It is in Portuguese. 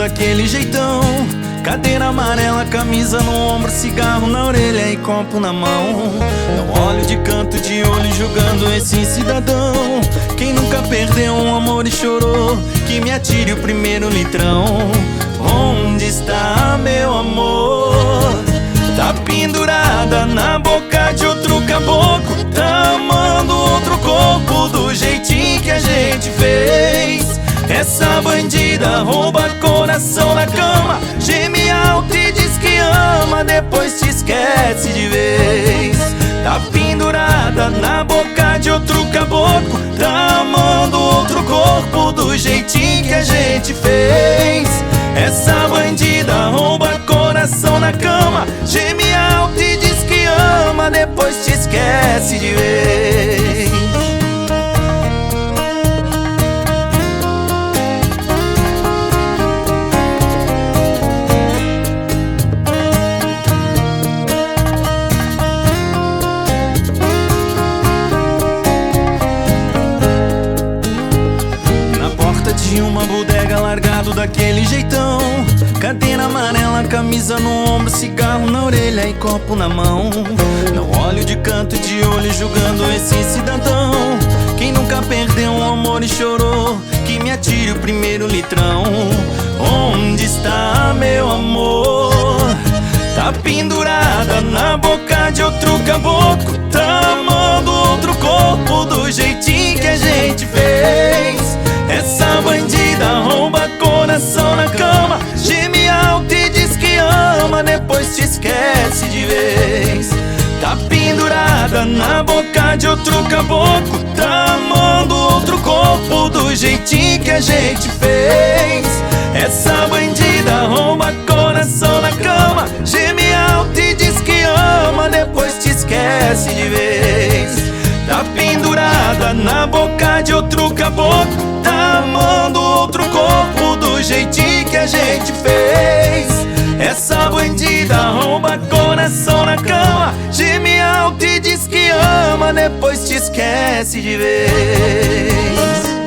daquele jeitão. Cadeira amarela, camisa no ombro, cigarro na orelha e copo na mão. Não olho de canto de olho julgando esse cidadão. Quem nunca perdeu um amor e chorou, que me atire o primeiro litrão. Onde está meu amor? Tá pendurada na boca de outro caboclo, tá amando outro corpo do jeitinho que a gente fez. Essa bandida rouba coração na cama, geme alto e diz que ama, depois te esquece de vez. Tá pendurada na boca de outro caboclo, tá amando outro corpo do jeitinho que a gente fez. Essa bandida rouba coração na cama, geme alto e diz que ama, depois te esquece de vez. De uma bodega largado daquele jeitão. Cadeira amarela, camisa no ombro, cigarro na orelha e copo na mão. Não olho de canto de olho julgando esse cidadão. Quem nunca perdeu um amor e chorou, que me atire o primeiro litrão. Onde está meu amor? Tá pendurada na boca de outro caboclo, tá amando outro corpo do jeitinho que a gente fez. Essa bandida rouba coração na cama, geme alto e diz que ama, depois te esquece de vez. Tá pendurada na boca de outro caboclo, tá amando outro corpo do jeitinho que a gente fez. Essa bandida rouba coração na cama, geme alto e diz que ama, depois te esquece de vez. Tá pendurada na boca de outro caboclo, tá amando outro corpo do jeitinho que a gente fez. Essa bandida rouba coração na cama, geme alto e diz que ama, depois te esquece de vez.